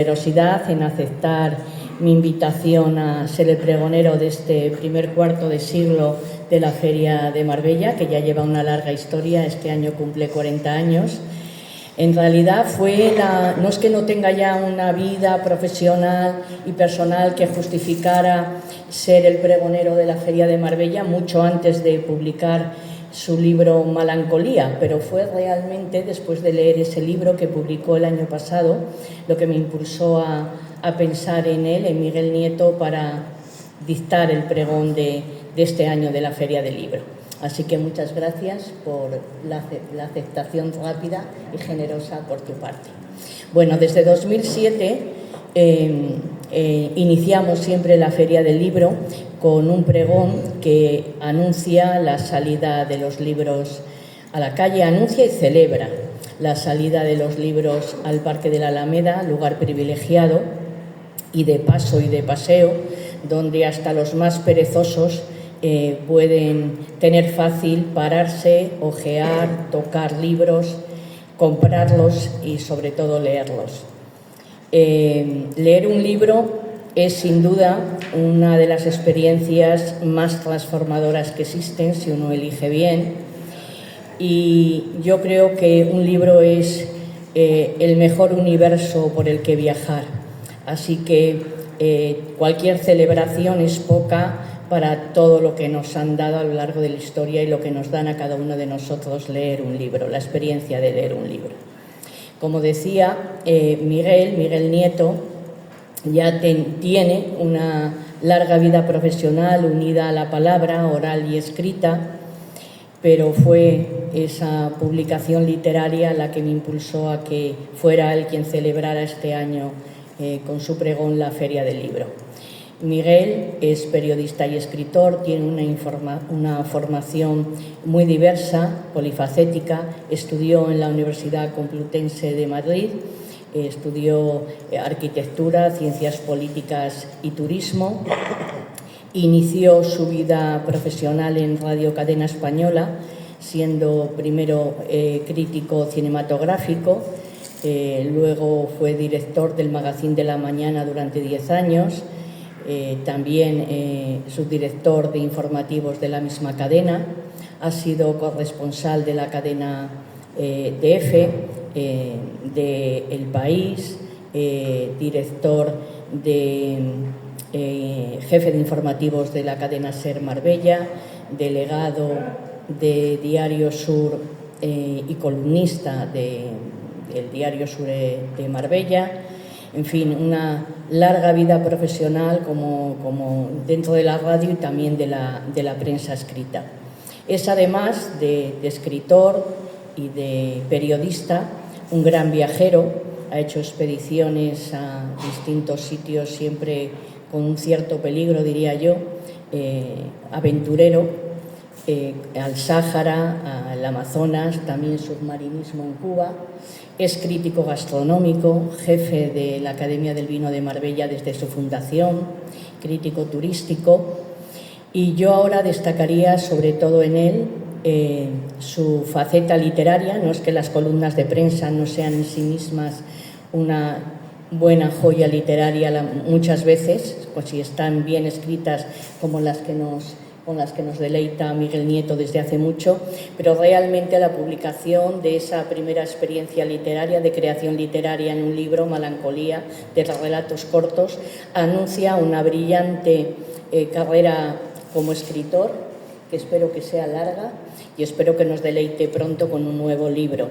Generosidad en aceptar mi invitación a ser el pregonero de este primer cuarto de siglo de la Feria de Marbella, que ya lleva una larga historia. Este año cumple 40 años. En realidad no es que no tenga ya una vida profesional y personal que justificara ser el pregonero de la Feria de Marbella mucho antes de publicar su libro Malancolía, pero fue realmente después de leer ese libro que publicó el año pasado lo que me impulsó a pensar en él, en Miguel Nieto, para dictar el pregón de este año de la Feria del Libro. Así que muchas gracias por la aceptación rápida y generosa por tu parte. Bueno, desde 2007 iniciamos siempre la Feria del Libro con un pregón que anuncia la salida de los libros a la calle, anuncia y celebra la salida de los libros al Parque de la Alameda, lugar privilegiado y de paso y de paseo, donde hasta los más perezosos pueden tener fácil pararse, hojear, tocar libros, comprarlos y sobre todo leerlos. Leer un libro es sin duda una de las experiencias más transformadoras que existen si uno elige bien, y yo creo que un libro es el mejor universo por el que viajar, así que cualquier celebración es poca para todo lo que nos han dado a lo largo de la historia y lo que nos dan a cada uno de nosotros leer un libro, la experiencia de leer un libro. Como decía, Miguel Nieto ya tiene una larga vida profesional unida a la palabra oral y escrita, pero fue esa publicación literaria la que me impulsó a que fuera él quien celebrara este año con su pregón la Feria del Libro. Miguel es periodista y escritor, tiene una formación muy diversa, polifacética. Estudió en la Universidad Complutense de Madrid, estudió arquitectura, ciencias políticas y turismo. Inició su vida profesional en Radio Cadena Española, siendo primero crítico cinematográfico, luego fue director del Magazín de la Mañana durante 10 años, también subdirector de informativos de la misma cadena, ha sido corresponsal de la cadena de EFE, de El País, director jefe de informativos de la cadena SER Marbella, delegado de Diario Sur y columnista del Diario Sur de Marbella. En fin, una larga vida profesional como dentro de la radio y también de la prensa escrita. Es además de escritor y de periodista un gran viajero, ha hecho expediciones a distintos sitios siempre con un cierto peligro, diría yo, aventurero, al Sáhara, al Amazonas, también submarinismo en Cuba. Es crítico gastronómico, jefe de la Academia del Vino de Marbella desde su fundación, crítico turístico, y yo ahora destacaría sobre todo en él su faceta literaria. No es que las columnas de prensa no sean en sí mismas una buena joya literaria muchas veces, pues si están bien escritas como las que con las que nos deleita Miguel Nieto desde hace mucho, pero realmente la publicación de esa primera experiencia literaria, de creación literaria en un libro, Malancolía, de relatos cortos, anuncia una brillante carrera como escritor, que espero que sea larga y espero que nos deleite pronto con un nuevo libro.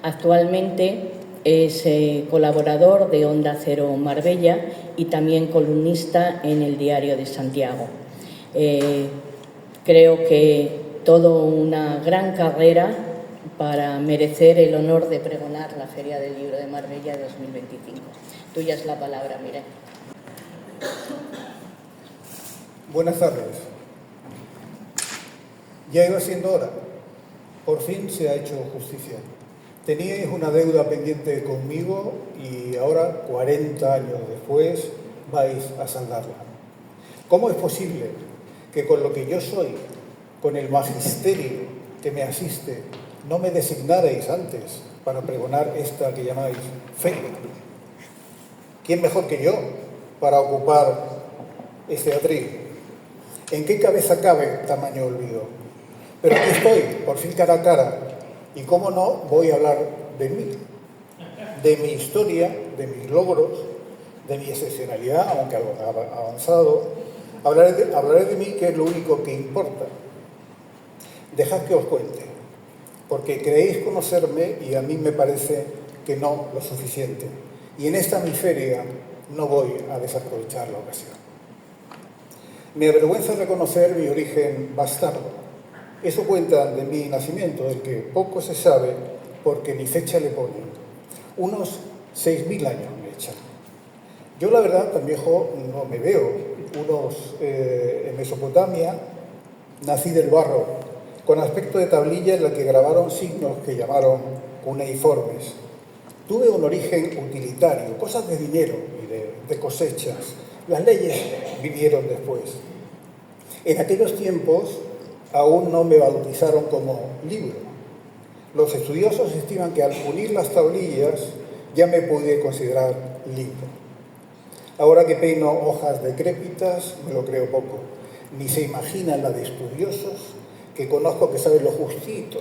Actualmente es colaborador de Onda Cero Marbella y también columnista en el Diario de Santiago. Creo que toda una gran carrera para merecer el honor de pregonar la Feria del Libro de Marbella de 2025. Tuya es la palabra, Miguel. Buenas tardes. Ya iba siendo hora. Por fin se ha hecho justicia. Teníais una deuda pendiente conmigo y ahora, 40 años después, vais a saldarla. ¿Cómo es posible que con lo que yo soy, con el magisterio que me asiste, no me designarais antes para pregonar esta que llamáis Feria? ¿Quién mejor que yo para ocupar este atril? ¿En qué cabeza cabe tamaño olvido? Pero aquí estoy, por fin cara a cara, y cómo no voy a hablar de mí, de mi historia, de mis logros, de mi excepcionalidad, aunque algo avanzado. Hablaré de mí, que es lo único que importa. Dejad que os cuente, porque creéis conocerme y a mí me parece que no lo suficiente. Y en esta mi feria no voy a desaprovechar la ocasión. Me avergüenza reconocer mi origen bastardo. Eso cuenta de mi nacimiento, del que poco se sabe porque ni fecha le ponen. Unos 6.000 años me echan. Yo la verdad tan viejo no me veo. En Mesopotamia nací del barro, con aspecto de tablilla en la que grabaron signos que llamaron cuneiformes. Tuve un origen utilitario, cosas de dinero y de cosechas. Las leyes vinieron después. En aquellos tiempos aún no me bautizaron como libro. Los estudiosos estiman que al unir las tablillas ya me pude considerar libro. Ahora que peino hojas decrépitas, me lo creo poco. Ni se imaginan la de estudiosos que conozco, que saben lo justito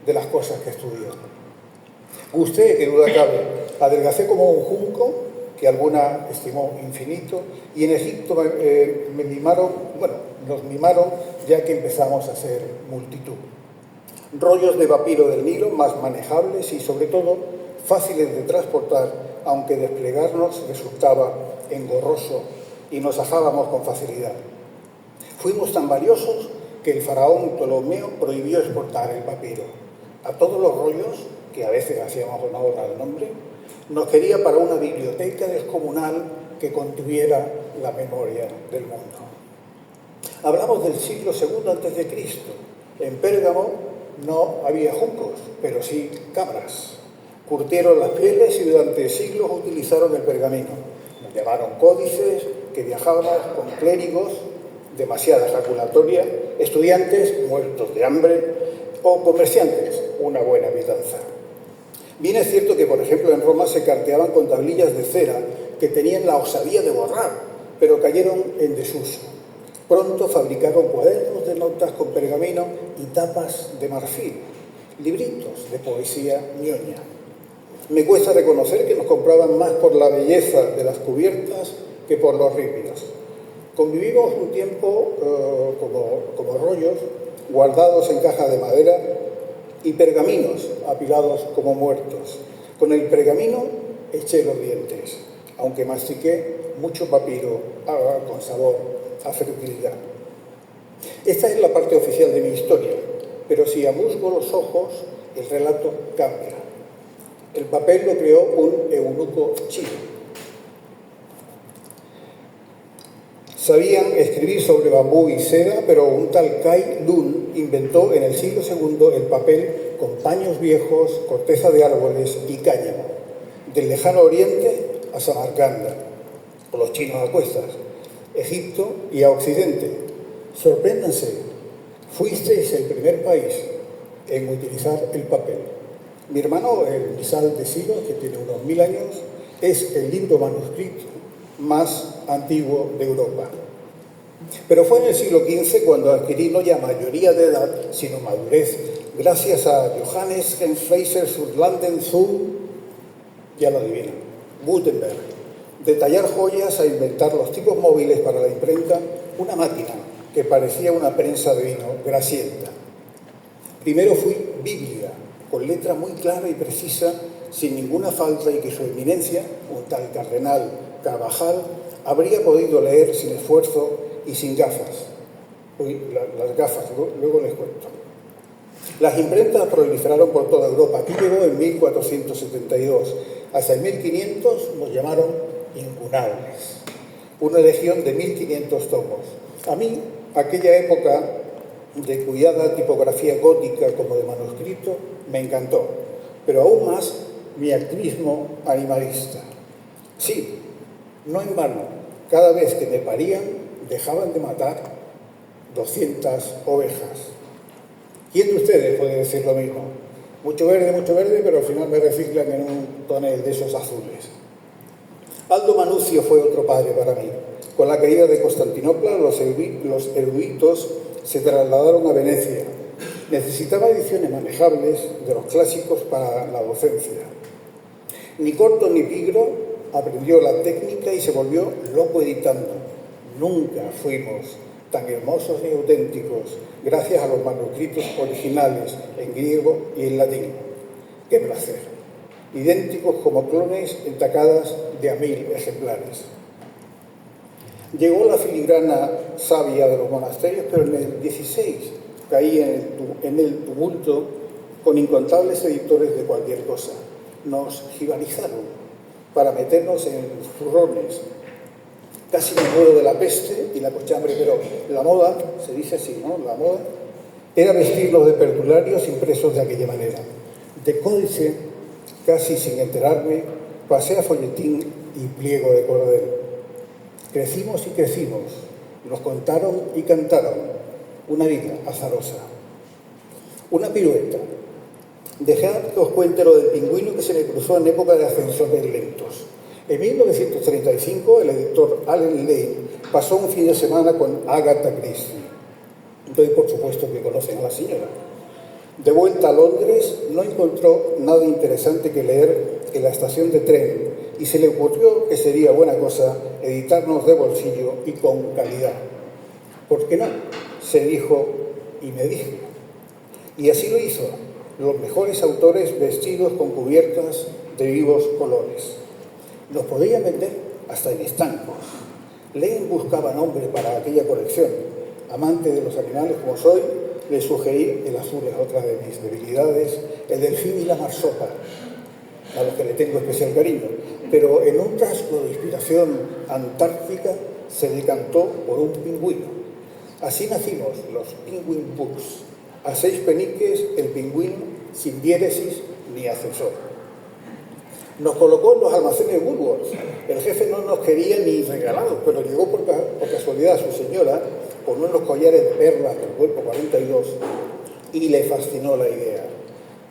de las cosas que estudió. Gusté, que duda cabe, adelgacé como un junco, que alguna estimó infinito, y en Egipto nos mimaron ya que empezamos a ser multitud. Rollos de papiro del Nilo más manejables y sobre todo fáciles de transportar, aunque desplegarnos resultaba engorroso y nos ajábamos con facilidad. Fuimos tan valiosos que el faraón Ptolomeo prohibió exportar el papiro. A todos los rollos, que a veces hacíamos honor al nombre, nos quería para una biblioteca descomunal que contuviera la memoria del mundo. Hablamos del siglo II a.C. En Pérgamo no había juncos, pero sí cabras. Curtieron las pieles y durante siglos utilizaron el pergamino. Nos llamaron códices, que viajábamos con clérigos, demasiada ejaculatoria, estudiantes muertos de hambre o comerciantes, una buena habitanza. Bien es cierto que, por ejemplo, en Roma se carteaban con tablillas de cera que tenían la osadía de borrar, pero cayeron en desuso. Pronto fabricaron cuadernos de notas con pergamino y tapas de marfil, libritos de poesía ñoña. Me cuesta reconocer que nos compraban más por la belleza de las cubiertas que por los rippios. Convivimos un tiempo como rollos, guardados en cajas de madera, y pergaminos apilados como muertos. Con el pergamino eché los dientes, aunque mastiqué mucho papiro con sabor a fertilidad. Esta es la parte oficial de mi historia, pero si abusco los ojos, el relato cambia. El papel lo creó un eunuco chino. Sabían escribir sobre bambú y seda, pero un tal Kai Lun inventó en el siglo II el papel con paños viejos, corteza de árboles y cáñamo, del lejano oriente a Samarcanda, o los chinos a cuestas, Egipto y a Occidente. Sorpréndanse, fuisteis el primer país en utilizar el papel. Mi hermano, el Misal de Silos, que tiene unos 1000 años, es el libro manuscrito más antiguo de Europa. Pero fue en el siglo XV cuando adquirí no ya mayoría de edad, sino madurez, gracias a Johannes Heinz Surlanden ya lo adivinan, Gutenberg, de tallar joyas a inventar los tipos móviles para la imprenta, una máquina que parecía una prensa de vino grasienta. Primero fui Biblia, con letra muy clara y precisa, sin ninguna falta, y que su eminencia, un tal cardenal Carvajal, habría podido leer sin esfuerzo y sin gafas. Las gafas, luego les cuento. Las imprentas proliferaron por toda Europa. Aquí llegó en 1472. Hasta el 1500 nos llamaron incunables. Una legión de 1500 tomos. A mí, aquella época de cuidada tipografía gótica como de manuscrito, me encantó. Pero aún más mi activismo animalista. Sí, no en vano, cada vez que me parían, dejaban de matar 200 ovejas. ¿Quién de ustedes puede decir lo mismo? Mucho verde, pero al final me reciclan en un tonel de esos azules. Aldo Manuzio fue otro padre para mí. Con la caída de Constantinopla, los eruditos se trasladaron a Venecia. Necesitaba ediciones manejables de los clásicos para la docencia. Ni Corto ni Pigro aprendió la técnica y se volvió loco editando. Nunca fuimos tan hermosos ni auténticos gracias a los manuscritos originales en griego y en latín. ¡Qué placer! Idénticos como clones en tacadas de a 1000 ejemplares. Llegó la filigrana sabia de los monasterios, pero en el 16 caí en el tumulto con incontables editores de cualquier cosa. Nos gibanizaron para meternos en zurrones. Casi me muero de la peste y la cochambre, pero la moda, se dice así, ¿no? La moda era vestirlos de perdularios impresos de aquella manera. De códice, casi sin enterarme, pasé a folletín y pliego de cordel. Crecimos y crecimos, nos contaron y cantaron una vida azarosa. Una pirueta. Dejad que os cuente lo del pingüino que se me cruzó en época de ascensores lentos. En 1935, el editor Allen Lane pasó un fin de semana con Agatha Christie. Entonces, por supuesto, que conocen a la señora. De vuelta a Londres, no encontró nada interesante que leer en la estación de tren y se le ocurrió que sería buena cosa editarnos de bolsillo y con calidad. ¿Por qué no?, se dijo y me dijo. Y así lo hizo. Los mejores autores vestidos con cubiertas de vivos colores. Los podían vender hasta en estancos. Lane buscaba nombre para aquella colección. Amante de los animales como soy, le sugerí, el azul es otra de mis debilidades, el delfín y la marsopa, a los que le tengo especial cariño. Pero en un rasgo de inspiración antártica se decantó por un pingüino. Así nacimos los Penguin Books. A 6 peniques el pingüino, sin diéresis ni ascensor. Nos colocó en los almacenes Woolworths. El jefe no nos quería ni regalados, pero llegó por casualidad su señora con unos collares de perlas del cuerpo 42 y le fascinó la idea.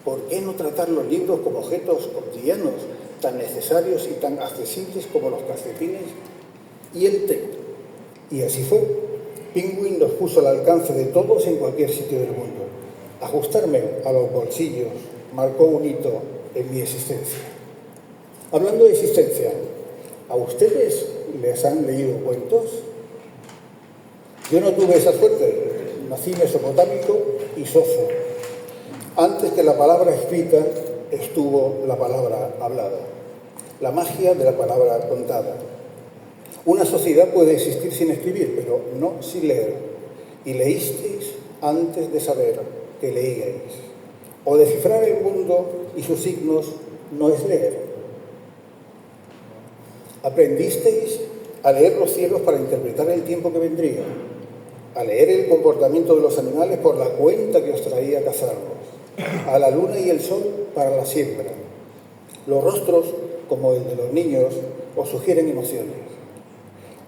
¿Por qué no tratar los libros como objetos cotidianos, tan necesarios y tan accesibles como los calcetines y el té? Y así fue. Penguin nos puso al alcance de todos en cualquier sitio del mundo. Ajustarme a los bolsillos marcó un hito en mi existencia. Hablando de existencia, ¿a ustedes les han leído cuentos? Yo no tuve esa suerte. Nací mesopotámico y sofo. Antes que la palabra escrita estuvo la palabra hablada. La magia de la palabra contada. Una sociedad puede existir sin escribir, pero no sin leer. Y leísteis antes de saber que leíais. O descifrar el mundo y sus signos no es leer. Aprendisteis a leer los cielos para interpretar el tiempo que vendría, a leer el comportamiento de los animales por la cuenta que os traía cazarlos, a la luna y el sol para la siembra. Los rostros, como el de los niños, os sugieren emociones.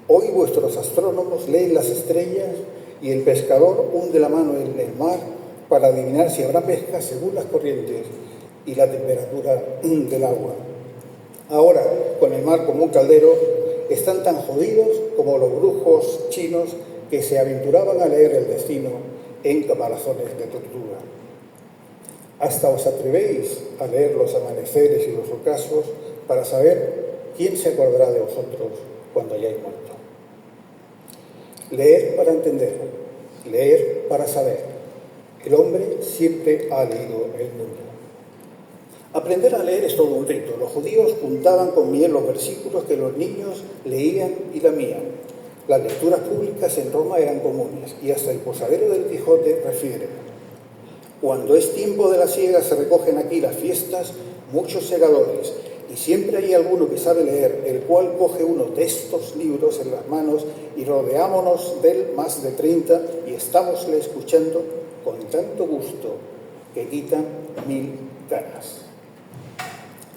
Hoy vuestros astrónomos leen las estrellas y el pescador hunde la mano en el mar para adivinar si habrá pesca según las corrientes y la temperatura del agua. Ahora, con el mar como un caldero, están tan jodidos como los brujos chinos que se aventuraban a leer el destino en caparazones de tortuga. Hasta os atrevéis a leer los amaneceres y los ocasos para saber quién se acordará de vosotros cuando hayáis muerto. Leer para entender, leer para saber. El hombre siempre ha leído el mundo. Aprender a leer es todo un rito. Los judíos juntaban con miel los versículos que los niños leían y lamían. Las lecturas públicas en Roma eran comunes y hasta el posadero del Quijote refiere: cuando es tiempo de la siega se recogen aquí las fiestas muchos segadores y siempre hay alguno que sabe leer, el cual coge uno de estos libros en las manos y rodeámonos de él más de 30 y estámosle escuchando con tanto gusto que quitan 1000 canas.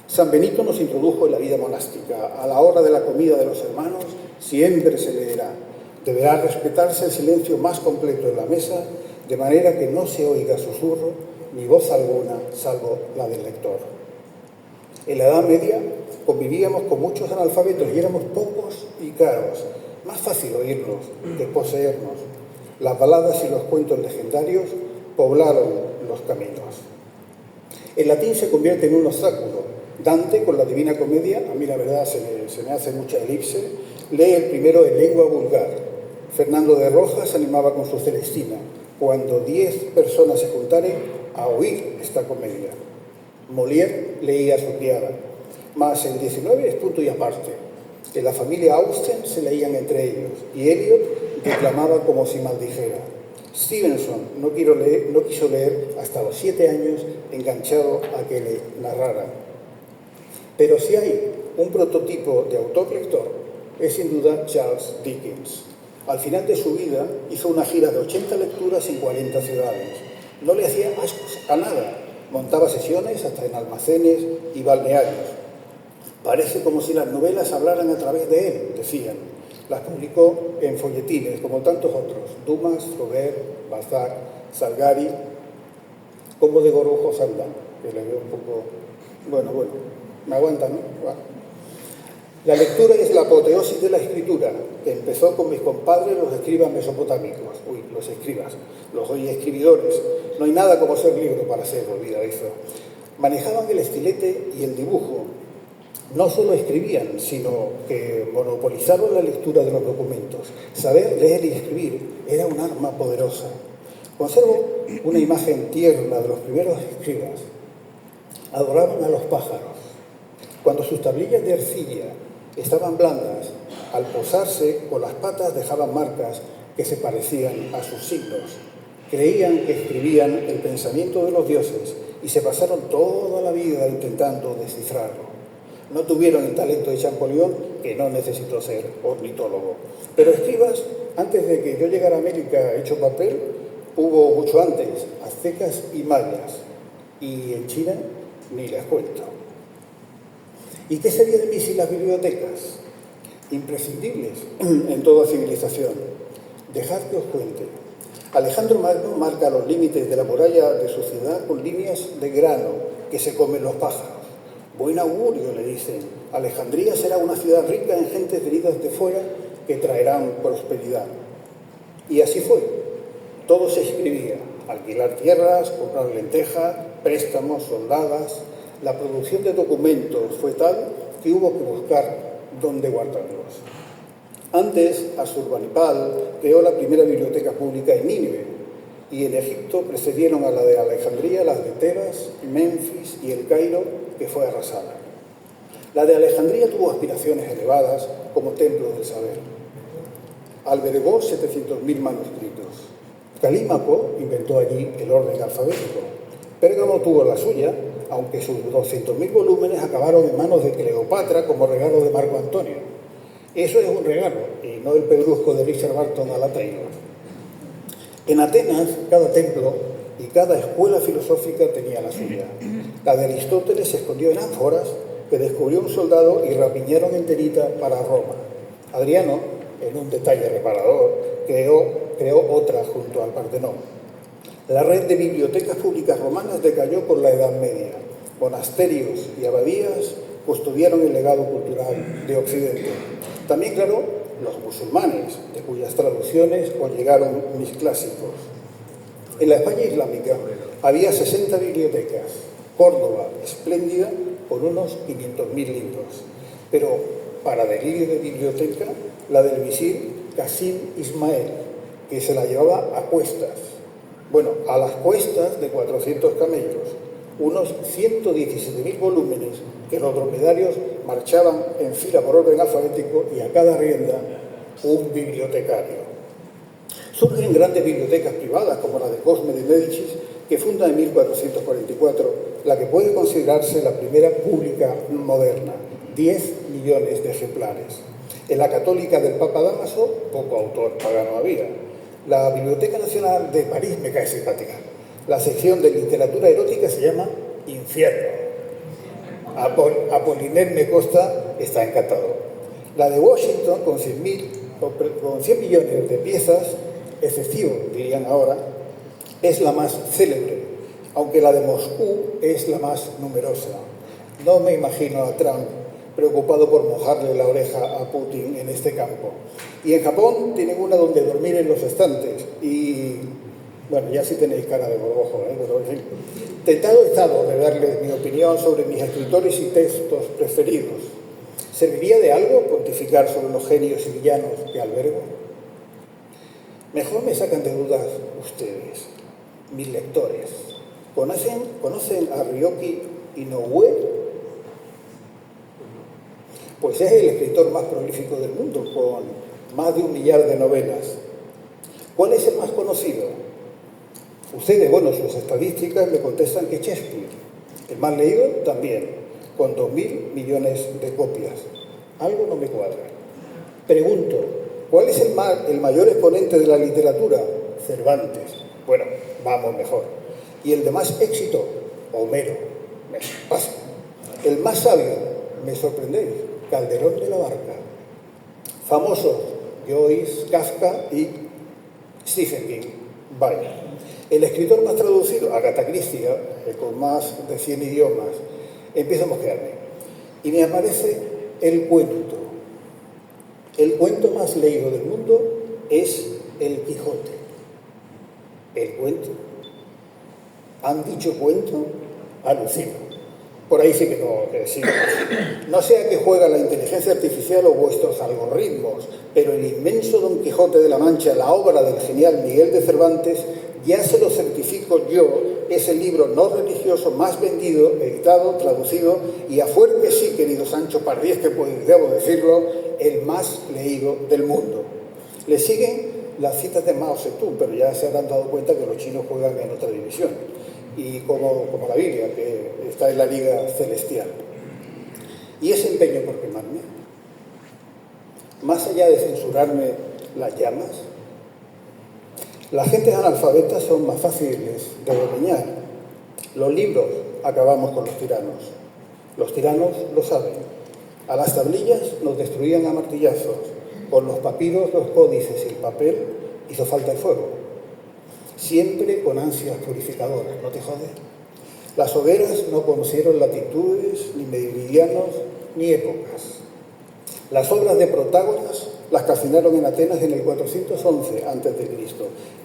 San Benito nos introdujo en la vida monástica. A la hora de la comida de los hermanos siempre se leerá. Deberá respetarse el silencio más completo en la mesa, de manera que no se oiga susurro ni voz alguna, salvo la del lector. En la Edad Media convivíamos con muchos analfabetos y éramos pocos y caros. Más fácil oírlos que poseernos. Las baladas y los cuentos legendarios poblaron los caminos. El latín se convierte en un obstáculo. Dante, con la Divina Comedia, a mí la verdad se me hace mucha elipse, lee el primero en lengua vulgar. Fernando de Rojas animaba con su Celestina: cuando 10 personas se juntaren a oír esta comedia. Molière leía a su criada. Mas el 19 es punto y aparte. En la familia Austen se leían entre ellos y Eliot declamaba como si maldijera. Stevenson no quiso leer hasta los 7 años, enganchado a que le narrara. Pero si hay un prototipo de autor-lector, es sin duda Charles Dickens. Al final de su vida hizo una gira de 80 lecturas en 40 ciudades. No le hacía ascos a nada. Montaba sesiones hasta en almacenes y balnearios. Parece como si las novelas hablaran a través de él, decían. Las publicó en folletines, como tantos otros: Dumas, Flaubert, Balzac, Salgari, como de Gorujo Saldán, que le veo un poco... Bueno, me aguanta, ¿no? Bueno. La lectura es la apoteosis de la escritura, que empezó con mis compadres los escribas mesopotámicos. Los escribas, los hoy escribidores. No hay nada como ser libro para ser olvidadizo. Manejaban el estilete y el dibujo. No solo escribían, sino que monopolizaron la lectura de los documentos. Saber leer y escribir era un arma poderosa. Conservo una imagen tierna de los primeros escribas. Adoraban a los pájaros. Cuando sus tablillas de arcilla estaban blandas, al posarse con las patas dejaban marcas que se parecían a sus signos. Creían que escribían el pensamiento de los dioses y se pasaron toda la vida intentando descifrarlo. No tuvieron el talento de Champollion, que no necesitó ser ornitólogo. Pero escribas, antes de que yo llegara a América hecho papel, hubo mucho antes, aztecas y mayas. Y en China ni les cuento. ¿Y qué sería de mí sin las bibliotecas? Imprescindibles en toda civilización. Dejad que os cuente. Alejandro Magno marca los límites de la muralla de su ciudad con líneas de grano que se comen los pájaros. Buen augurio, le dicen. Alejandría será una ciudad rica en gentes venidas de fuera que traerán prosperidad. Y así fue. Todo se escribía. Alquilar tierras, comprar lentejas, préstamos, soldadas. La producción de documentos fue tal que hubo que buscar dónde guardarlos. Antes, Asurbanipal creó la primera biblioteca pública en Nínive, y en Egipto precedieron a la de Alejandría las de Tebas, Menfis y el Cairo, que fue arrasada. La de Alejandría tuvo aspiraciones elevadas como templo del saber. Albergó 700.000 manuscritos. Calímaco inventó allí el orden alfabético. Pérgamo tuvo la suya, aunque sus 200.000 volúmenes acabaron en manos de Cleopatra como regalo de Marco Antonio. Eso es un regalo, y no el pedrusco de Richard Barton a la Taylor. En Atenas, cada templo y cada escuela filosófica tenía la suya. La de Aristóteles se escondió en ánforas que descubrió un soldado y rapiñaron enterita para Roma. Adriano, en un detalle reparador, creó otra junto al Partenón. La red de bibliotecas públicas romanas decayó con la Edad Media. Monasterios y abadías custodiaron el legado cultural de Occidente. También, claro, los musulmanes, de cuyas traducciones os llegaron mis clásicos. En la España islámica había 60 bibliotecas. Córdoba, espléndida, con unos 500.000 libros. Pero, para delirio de biblioteca, la del visir Qasim Ismael, que se la llevaba a cuestas. Bueno, a las cuestas de 400 camellos, unos 117.000 volúmenes que los dromedarios marchaban en fila por orden alfabético y a cada rienda un bibliotecario. Surgen grandes bibliotecas privadas como la de Cosme de Médicis, que funda en 1444, la que puede considerarse la primera pública moderna, 10 millones de ejemplares. En la católica del Papa Dámaso, poco autor pagano había. La Biblioteca Nacional de París me cae simpática. La sección de literatura erótica se llama Infierno. Apollinaire me Costa está encantado. La de Washington, con 100 millones de piezas, excesivo, dirían ahora, es la más célebre, aunque la de Moscú es la más numerosa. No me imagino a Trump preocupado por mojarle la oreja a Putin en este campo. Y en Japón tienen una donde dormir en los estantes. Y, bueno, ya sí tenéis cara de gorgojo, pero en fin. Tentado he estado de darles mi opinión sobre mis escritores y textos preferidos. ¿Serviría de algo pontificar sobre los genios y villanos que albergo? Mejor me sacan de dudas ustedes, mis lectores. ¿Conocen a Ryoki Inoue? Pues es el escritor más prolífico del mundo, con más de 1 millar de novelas. ¿Cuál es el más conocido? Ustedes, bueno, sus estadísticas me contestan que Shakespeare. El más leído también, con 2.000 millones de copias. Algo no me cuadra. Pregunto, ¿cuál es el mayor exponente de la literatura? Cervantes. Bueno, vamos mejor. ¿Y el de más éxito? Homero. Me pasa. El más sabio, me sorprendéis, Calderón de la Barca. Famosos, Joyce, Kafka y Stephen King. Vaya. El escritor más traducido, Agatha Christie, con más de 100 idiomas. Empiezo a mosquearme. Y me aparece el cuento. El cuento más leído del mundo es El Quijote. ¿El cuento? ¿Han dicho cuento? Alucino. Por ahí sí que no, sí. No sé a qué juega la inteligencia artificial o vuestros algoritmos, pero el inmenso Don Quijote de la Mancha, la obra del genial Miguel de Cervantes, ya se lo certifico yo, es el libro no religioso más vendido, editado, traducido y a fuerte sí, querido Sancho Pardíez, que pues, debo decirlo, el más leído del mundo. Le siguen las citas de Mao Zedong, pero ya se habrán dado cuenta que los chinos juegan en otra división, y como la Biblia, que está en la liga celestial. Y ese empeño por quemarme, más allá de censurarme las llamas, las gentes analfabetas son más fáciles de dominar. Los libros acabamos con los tiranos. Los tiranos lo saben. A las tablillas nos destruían a martillazos. Con los papiros, los códices y el papel hizo falta el fuego. Siempre con ansias purificadoras, ¿no te jode? Las hogueras no conocieron latitudes, ni meridianos, ni épocas. Las obras de Protágoras las calcinaron en Atenas en el 411 a.C.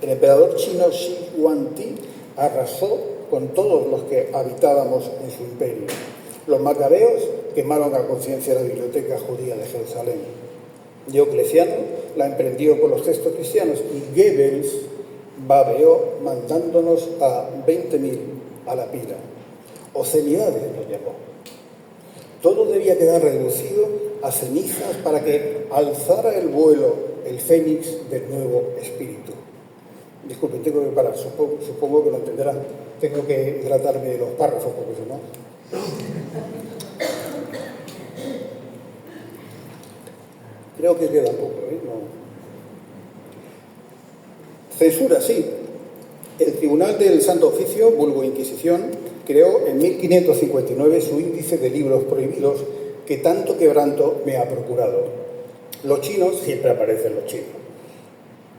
El emperador chino Shi Huangdi arrasó con todos los que habitábamos en su imperio. Los macabeos quemaron a conciencia la biblioteca judía de Jerusalén. Diocleciano la emprendió con los textos cristianos y Goebbels babeó mandándonos a 20.000 a la pira. Obscenidades lo llamó. Todo debía quedar reducido a cenizas para que alzara el vuelo el fénix del nuevo espíritu. Disculpen, tengo que parar, supongo que lo entenderán. Tengo que hidratarme de los párrafos, porque si no... Creo que queda poco, No. Censura, sí. El Tribunal del Santo Oficio, vulgo Inquisición, creó en 1559 su índice de libros prohibidos que tanto quebranto me ha procurado. Los chinos, siempre aparecen los chinos,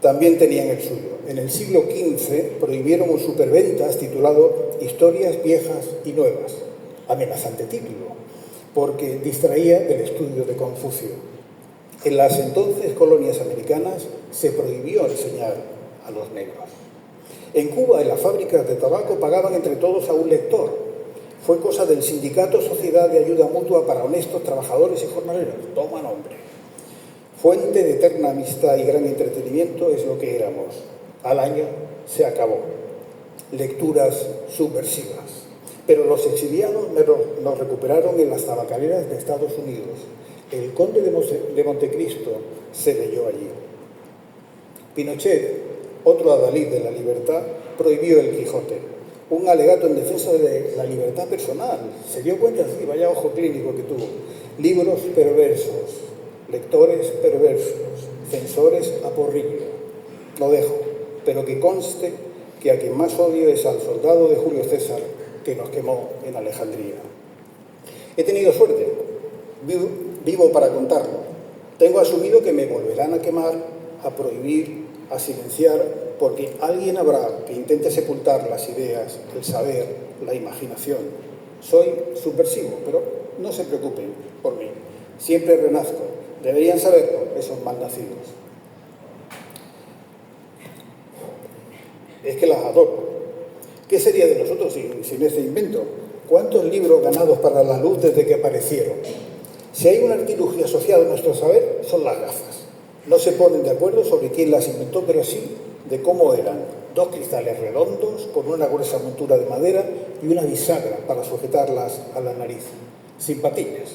también tenían el suyo. En el siglo XV prohibieron un superventas titulado Historias viejas y nuevas, amenazante título, porque distraía del estudio de Confucio. En las entonces colonias americanas se prohibió enseñar a los negros. En Cuba, en las fábricas de tabaco, pagaban entre todos a un lector. Fue cosa del Sindicato Sociedad de Ayuda Mutua para Honestos Trabajadores y Jornaleros. Toma nombre. Fuente de eterna amistad y gran entretenimiento es lo que éramos. Al año se acabó. Lecturas subversivas. Pero los exiliados nos recuperaron en las tabacaleras de Estados Unidos. El Conde de Montecristo se leyó allí. Pinochet, otro adalid de la libertad, prohibió el Quijote, un alegato en defensa de la libertad personal. Se dio cuenta, sí, vaya ojo clínico que tuvo. Libros perversos, lectores perversos, censores a porrillo. Lo dejo, pero que conste que a quien más odio es al soldado de Julio César que nos quemó en Alejandría. He tenido suerte, vivo para contarlo. Tengo asumido que me volverán a quemar, a prohibir, a silenciar, porque alguien habrá que intente sepultar las ideas, el saber, la imaginación. Soy subversivo, pero no se preocupen por mí. Siempre renazco. Deberían saberlo esos malnacidos. Es que las adoro. ¿Qué sería de nosotros sin ese invento? ¿Cuántos libros ganados para la luz desde que aparecieron? Si hay un artilugio asociado a nuestro saber, son las gafas. No se ponen de acuerdo sobre quién las inventó, pero sí de cómo eran. 2 cristales redondos con una gruesa montura de madera y una bisagra para sujetarlas a la nariz, sin patillas.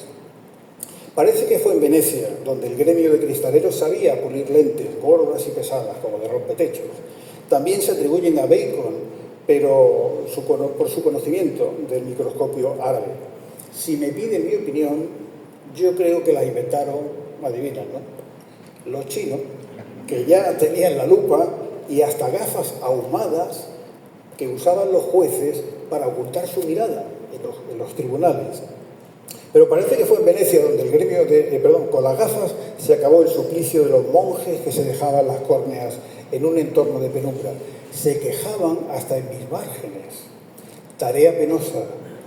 Parece que fue en Venecia, donde el gremio de cristaleros sabía pulir lentes gordas y pesadas, como de rompetechos. También se atribuyen a Bacon, pero por su conocimiento del microscopio árabe. Si me piden mi opinión, yo creo que las inventaron, adivinan, ¿no?, los chinos, que ya tenían la lupa y hasta gafas ahumadas que usaban los jueces para ocultar su mirada en los tribunales. Pero parece que fue en Venecia donde el gremio con las gafas se acabó el suplicio de los monjes que se dejaban las córneas en un entorno de penumbra. Se quejaban hasta en mis márgenes. Tarea penosa,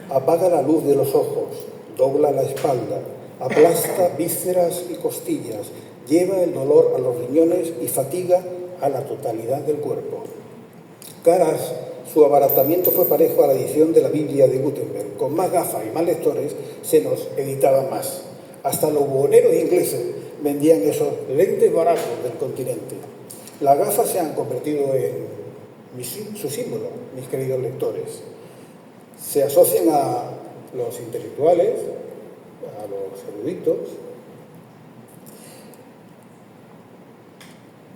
apaga la luz de los ojos, dobla la espalda, aplasta vísceras y costillas, lleva el dolor a los riñones y fatiga a la totalidad del cuerpo. Caras, su abaratamiento fue parejo a la edición de la Biblia de Gutenberg. Con más gafas y más lectores se nos editaba más. Hasta los buhoneros ingleses vendían esos lentes baratos del continente. Las gafas se han convertido en su símbolo, mis queridos lectores. Se asocian a los intelectuales, a los eruditos,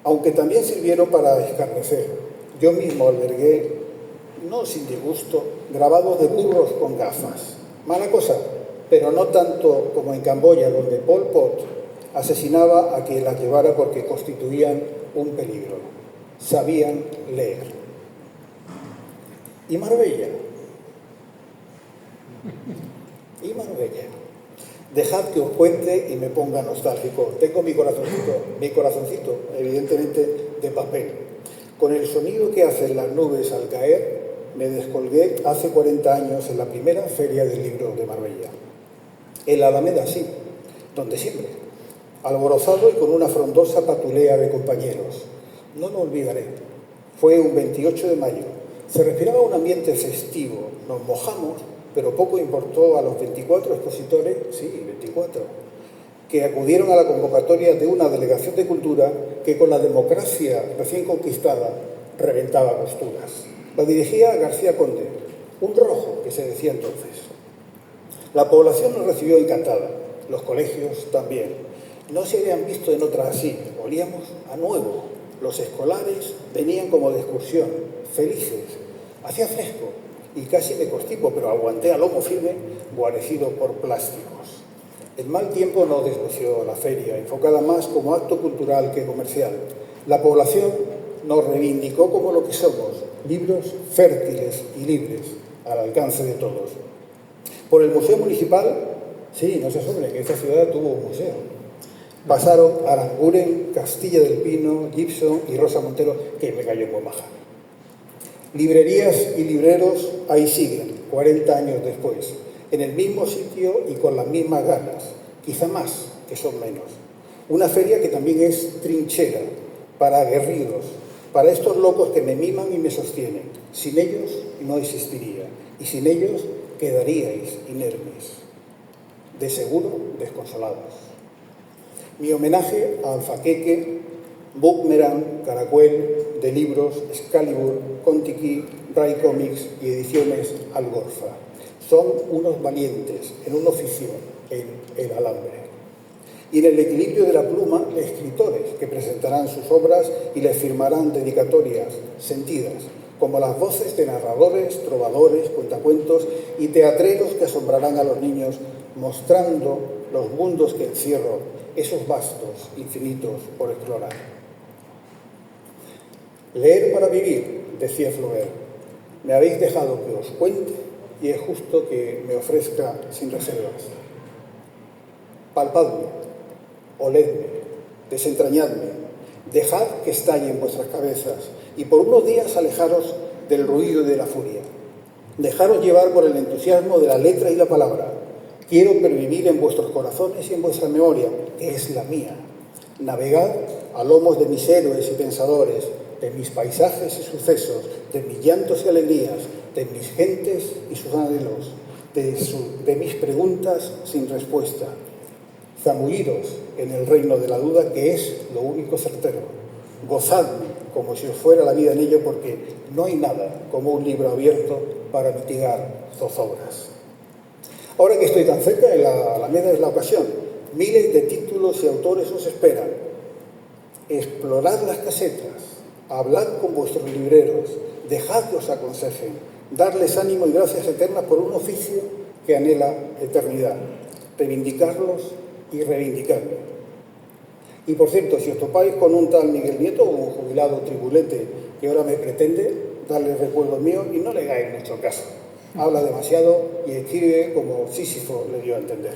aunque también sirvieron para escarnecer. Yo mismo albergué, no sin disgusto, grabados de burros con gafas. Mala cosa, pero no tanto como en Camboya, donde Pol Pot asesinaba a quien las llevara porque constituían un peligro. Sabían leer. ¿Y Marbella? ¿Y Marbella? Dejad que os cuente y me ponga nostálgico. Tengo mi corazoncito, evidentemente, de papel. Con el sonido que hacen las nubes al caer, me descolgué hace 40 años en la primera Feria del Libro de Marbella. En la Alameda, sí, donde siempre, alborozado y con una frondosa patulea de compañeros. No lo olvidaré. Fue un 28 de mayo. Se respiraba un ambiente festivo. Nos mojamos, pero poco importó a los 24 expositores, sí, 24, que acudieron a la convocatoria de una delegación de cultura que con la democracia recién conquistada reventaba costuras. La dirigía García Conde, un rojo que se decía entonces. La población nos recibió encantada, los colegios también. No se habían visto en otra así, olíamos a nuevo. Los escolares venían como de excursión, felices. Hacía fresco y casi me constipo, pero aguanté a lomo firme, guarecido por plásticos. El mal tiempo no deslució la feria, enfocada más como acto cultural que comercial. La población nos reivindicó como lo que somos, libros fértiles y libres, al alcance de todos. Por el Museo Municipal, sí, no se asombren, que esta ciudad tuvo un museo. Pasaron Aranguren, Castilla del Pino, Gibson y Rosa Montero, que me cayó muy maja. Librerías y libreros ahí siguen, 40 años después, en el mismo sitio y con las mismas ganas, quizá más, que son menos. Una feria que también es trinchera, para aguerridos, para estos locos que me miman y me sostienen. Sin ellos no existiría, y sin ellos quedaríais inermes, de seguro desconsolados. Mi homenaje a Alfaqueque, Bookmerang, Caracuel, De Libros, Excalibur, Contiki, Rai Comics y Ediciones Algorfa. Son unos valientes en un oficio, en el alambre. Y en el equilibrio de la pluma, escritores que presentarán sus obras y les firmarán dedicatorias sentidas, como las voces de narradores, trovadores, cuentacuentos y teatreros que asombrarán a los niños mostrando los mundos que encierro, esos vastos, infinitos por explorar. Leer para vivir, decía Flaubert. Me habéis dejado que os cuente y es justo que me ofrezca sin reservas. Palpadme, oledme, desentrañadme, dejad que estallen vuestras cabezas y por unos días alejaros del ruido y de la furia. Dejaros llevar por el entusiasmo de la letra y la palabra. Quiero pervivir en vuestros corazones y en vuestra memoria, que es la mía. Navegad a lomos de mis héroes y pensadores, de mis paisajes y sucesos, de mis llantos y alegrías, de mis gentes y sus anhelos, de mis preguntas sin respuesta. Zamulliros en el reino de la duda, que es lo único certero. Gozadme como si os fuera la vida en ello, porque no hay nada como un libro abierto para mitigar zozobras. Ahora que estoy tan cerca, en la Alameda es la ocasión. Miles de títulos y autores os esperan. Explorad las casetas, hablad con vuestros libreros, dejad que os aconsejen, darles ánimo y gracias eternas por un oficio que anhela eternidad, reivindicarlos y reivindicarme. Y por cierto, si os topáis con un tal Miguel Nieto, un jubilado tribulete que ahora me pretende darle recuerdos míos, y no le hagáis mucho caso. Habla demasiado y escribe como Sísifo le dio a entender.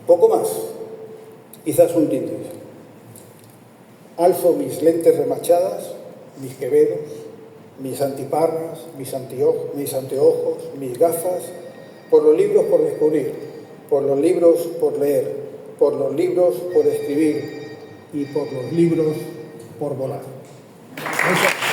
Poco más, quizás un tinte. Alzo mis lentes remachadas, mis quevedos, mis antiparras, mis anteojos, mis gafas, por los libros por descubrir, por los libros por leer, por los libros por escribir y por los libros por volar. Eso.